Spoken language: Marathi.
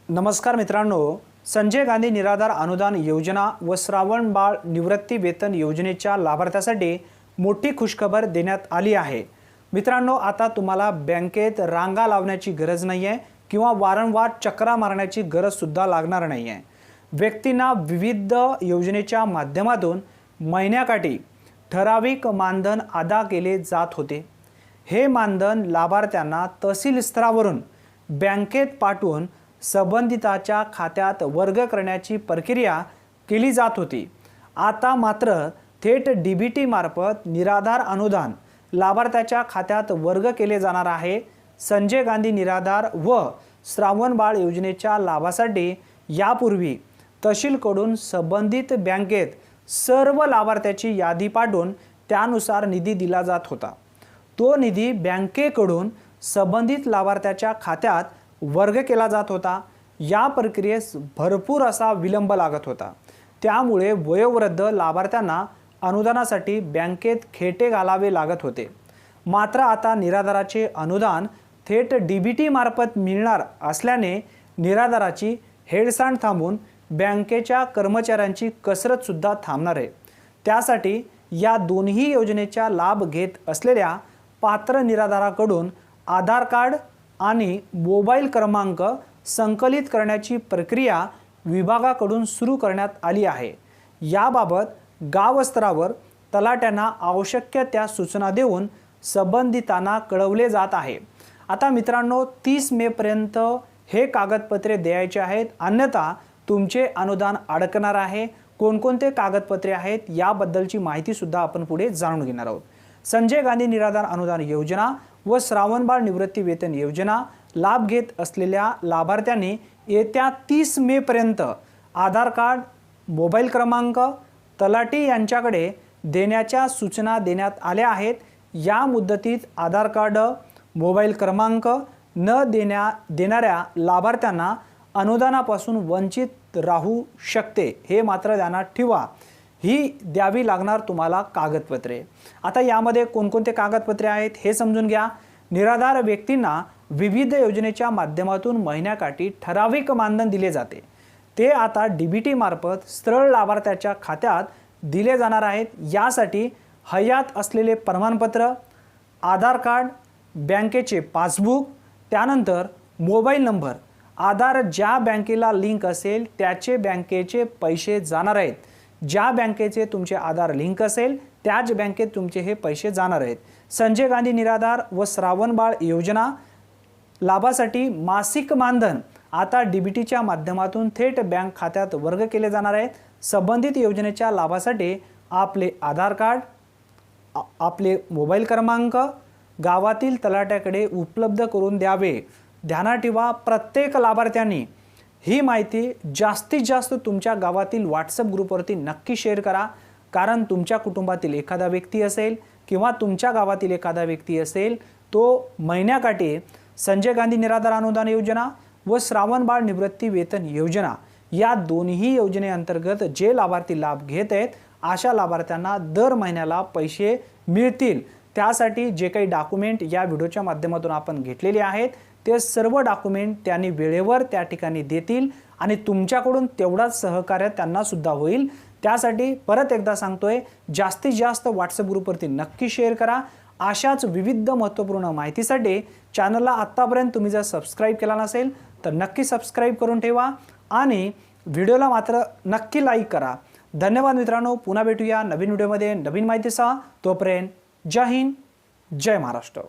नमस्कार मित्रांनो, संजय गांधी निराधार अनुदान योजना व श्रावण बाळ निवृत्ती वेतन योजनेच्या लाभार्थ्यासाठी मोठी खुशखबर देण्यात आली आहे। मित्रांनो, आता तुम्हाला बँकेत रांगा लावण्याची गरज नाही आहे किंवा वारंवार चक्रा मारण्याची गरज सुद्धा लागणार नाही आहे। व्यक्तींना विविध योजनेच्या माध्यमातून महिन्याकाठी ठराविक मानधन अदा केले जात होते। हे मानधन लाभार्थ्यांना तहसील स्तरावरून बँकेत पाठवून संबंधिताच्या खात्यात वर्ग करण्याची प्रक्रिया केली जात होती। आता मात्र थेट डीबीटी मार्फत निराधार अनुदान लाभार्थ्याच्या खात्यात वर्ग केले जाणार आहे। संजय गांधी निराधार व श्रावण बाळ योजनेच्या लाभासाठी यापूर्वी तहसीलकडून संबंधित बँकेत सर्व लाभार्थ्याची यादी पाठवून त्यानुसार निधी दिला जात होता। तो निधी बँकेकडून संबंधित लाभार्थ्याच्या खात्यात वर्ग केला जात होता। या प्रक्रियेस भरपूर असा विलंब लागत होता। त्यामुळे वयोवृद्ध लाभार्थ्यांना अनुदानासाठी बँकेत खेटे घालावे लागत होते। मात्र आता निराधाराचे अनुदान थेट डीबीटी मार्फत मिळणार असल्याने निराधाराची हेळसांड थांबून बँकेच्या कर्मचाऱ्यांची कसरत सुद्धा थांबणार आहे। त्यासाठी या दोन्ही योजनेचा लाभ घेत असलेल्या पात्र निराधाराकडून आधार कार्ड आणि मोबाईल क्रमांक संकलित करण्याची प्रक्रिया विभागाकडून सुरू करण्यात आली आहे। याबाबत गाव स्तरावर तलाट्यांना आवश्यक त्या सूचना देऊन संबंधितांना कळवले जात आहे। आता मित्रांनो, 30 मे पर्यंत हे कागदपत्रे द्यायचे आहेत, अन्यथा तुमचे अनुदान अडकणार आहे। कोणकोणते कागदपत्रे आहेत याबद्दलची माहिती सुद्धा आपण पुढे जाणून घेणार आहोत। संजय गांधी निराधार अनुदान योजना व श्रावण बाळ निवृत्ती वेतन योजना लाभ घेत असलेल्या लाभार्थ्यांनी येत्या 30 मे पर्यंत आधार कार्ड, मोबाईल क्रमांक तलाठी यांच्याकडे देण्याच्या सूचना देण्यात आल्या आहेत। या मुदतीत आधार कार्ड, मोबाईल क्रमांक न देणाऱ्या लाभार्थ्यांना अनुदानापासून वंचित राहू शकते, हे मात्र ध्यानात ठेवा। ही द्यावी लागणार तुम्हाला कागदपत्रे। आता यामध्ये कोणकोणते कागदपत्रे आहेत हे समजून घ्या। निराधार व्यक्तींना विविध योजनेच्या माध्यमातून महिन्याकाठी ठराविक मानधन दिले जाते। ते आता डीबीटी मार्फत सरळ लाभार्थ्याच्या खात्यात दिले जाणार आहेत। यासाठी हयात असलेले प्रमाणपत्र, आधार कार्ड, बँकेचे पासबुक, त्यानंतर मोबाईल नंबर, आधार ज्या बँकेला लिंक असेल त्याचे बँकेचे पैसे जाणार आहेत। ज्या बँकेचे तुमचे आधार लिंक असेल त्याच बँकेत तुमचे हे पैसे जाणार आहेत। संजय गांधी निराधार व श्रावण बाळ योजना लाभासाठी मासिक मानधन आता डीबीटीच्या माध्यमातून थेट बँक खात्यात वर्ग केले जाणार आहेत। संबंधित योजनेच्या लाभासाठी आपले आधार कार्ड, आपले मोबाईल क्रमांक गावातील तलाट्याकडे उपलब्ध करून द्यावे। ध्यानात ठेवा, प्रत्येक लाभार्थ्यांनी ही माहिती जास्तीत जास्त तुमच्या गावातील व्हॉट्सअप ग्रुपवरती नक्की शेअर करा। कारण तुमच्या कुटुंबातील एखादा व्यक्ती असेल किंवा तुमच्या गावातील एखादा व्यक्ती असेल, तो महिन्याकाठी संजय गांधी निराधार अनुदान योजना व श्रावण बाळ निवृत्ती वेतन योजना या दोन्ही योजनेअंतर्गत जे लाभार्थी लाभ घेत आहेत अशा लाभार्थ्यांना दर महिन्याला पैसे मिळतील। त्यासाठी जे काही डॉक्युमेंट या व्हिडिओच्या माध्यमातून आपण घेतलेले आहेत ते सर्व डॉक्युमेंट त्यांनी वेळेवर त्या ठिकाणी देतील आणि तुमच्याकडून तेवढाच सहकार्य त्यांना सुद्धा होईल। त्यासाठी परत एकदा सांगतोय, जास्तीत जास्त व्हॉट्सअप ग्रुपवरती नक्की शेअर करा। अशाच विविध महत्त्वपूर्ण माहितीसाठी चॅनलला आत्तापर्यंत तुम्ही जर सबस्क्राईब केला नसेल तर नक्की सबस्क्राईब करून ठेवा आणि व्हिडिओला मात्र नक्की लाईक करा। धन्यवाद मित्रांनो, पुन्हा भेटूया नवीन व्हिडिओमध्ये नवीन माहितीसह। तोपर्यंत जय हिंद, जय महाराष्ट्र।